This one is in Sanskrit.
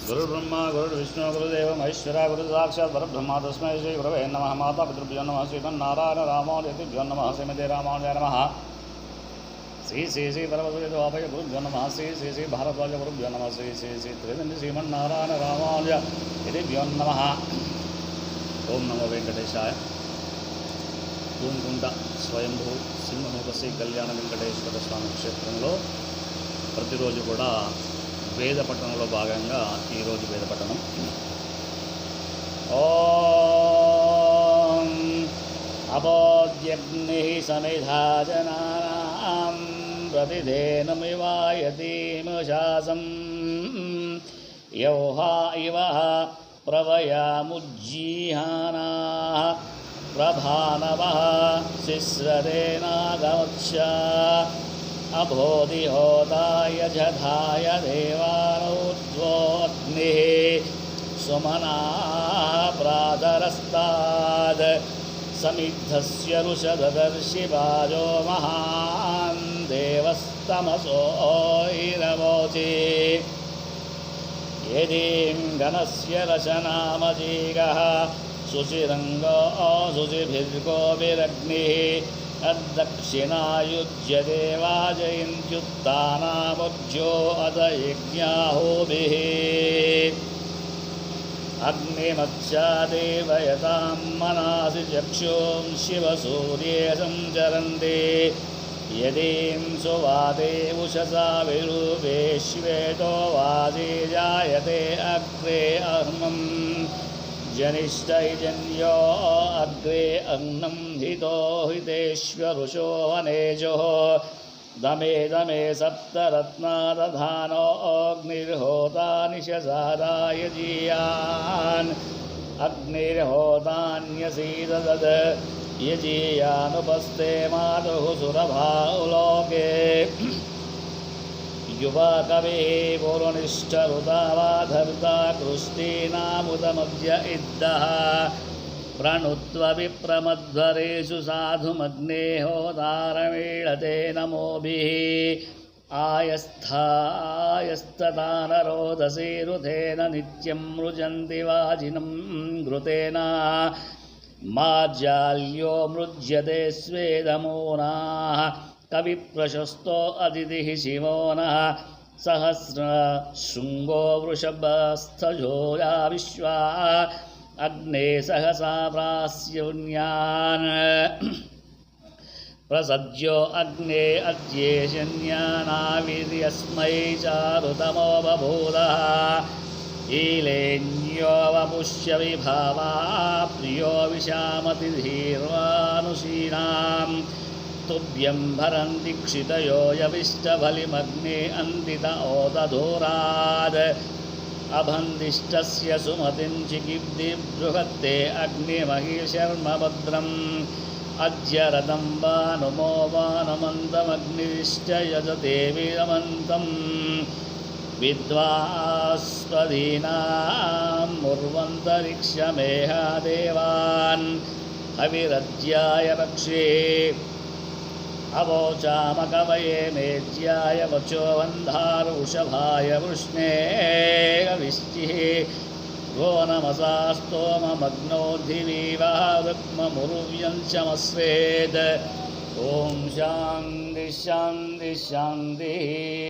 गुरुर्ब्रह्मा गुरुर्विष्णु गुरुदेव महेश्वरा गुरुसाक्षात् परब्रह्म तस्मै श्री गुरवे नमः। माता पितृभ्यो नमः। श्रीमन्नारायण रामानुजतिभ्यो नमः। श्रीमते रामानुजाय नमः। श्री श्री श्री परमसुरभय गुरुभ्यो नमः। श्री श्री श्री भारद्वाज गुरुभ्यो नमः। श्री श्री श्री त्रिवेणी श्रीमन्नारायण रामानुजतिभ्यो नमः। ओं नमो वेंकटेशाय। तूंकुंट स्वयंभू సింహముఖ శ్రీ కళ్యాణ వెంకటేశ్వర స్వామి క్షేత్రంలో ప్రతిరోజు కూడా వేద పఠనంలో భాగంగా ఈరోజు వేద పఠనం. ఓం అబోధ్యగ్ని సమిధా జనానాం ప్రతిధేనుమివాయతీముషాసం యౌహా ఇవ ప్రవయాముజ్జీహానాః ప్రభానవః శిశ్రదేనాగమచ్చ అబోధిహోతాయ జధాయ దేవానౌద్వోగ్నిః సుమనాః ప్రాతరస్తాద్ సమిద్ధస్య రుషదదర్శి వాజో మహాన్ దేవస్తమసో ఇరవోచి యదీం గణస్య రచనామజీగః శుచిరంగో శుచిభిర్గో విరగ్నిః అద్దక్షిణాయుజ్యతే వాజయంత్యుత్తానాముజ్జో అత యజ్ఞాహోభిః అగ్నిమచ్చాదేవయతాం మనాసి చక్షుం శివసూర్యే సంచరంతి యదీం సువాతే ఉషసా విరూపే శ్వేతో వాజీ జాయతే అగ్రే అహ్మం జనిష్టైజన్యో అగ్రే అగ్నం హితో హితేశ్వరుషో వనేజో దమే దమే సప్తరత్నాదధానో అగ్నిర్హోతా నిశసాదాయ జీయాన్ అగ్నిర్హోతాన్యసీదదద్ యజీయానుపస్తే మాతుః సురభాలోకే युवा कवे पूर्वनिष्ठरुदावाधर्ता कृष्टीनामुदमद्य इद्दः प्रणुत्व विप्रमध्वरेषु साधुमग्ने होतारमीळते नमोभिः आयस्थायस्तदानरोदसी रुधेन नित्यं मृजन्ति वाजिनं घृतेन माज्जाल्यो मृज्यते स्वेदमूनाः कविप्रशस्तो अदितिः शिवो नः सहस्रशृङ्गो वृषभस्थजोया विश्वा अग्ने सहसा प्रास्युन्यान् प्रसज्यो अग्ने अद्येशन्यानाविर्यस्मै चारुतमो बभूदः ईलेन्यो वपुष्य विभावा प्रियो विशामति धीर्वानुशीनाम् तुभ्यं भरन्ति क्षितयो यविष्टबलिमग्ने अन्दित ओदधूराद् अभन्दिष्टस्य सुमतिं चिकिब्धि बृहत्ते अग्निमहिषर्मभद्रम् अज्यरतं वानुमो वानमन्तमग्निश्च यजते वीरमन्तं विद्वास्वधीनां मुर्वन्तरिक्षमेहा देवान् हविरज्याय पक्षे अवोचामकवये मेज्याय वचो वन्धारुषभाय वृष्णे कविश्चिः गो नमसा स्तोममग्नोद्धिवीवः वृक्ममुरुव्यञ्चमस्वेद. ॐ शान्ति शान्ति शान्तिः.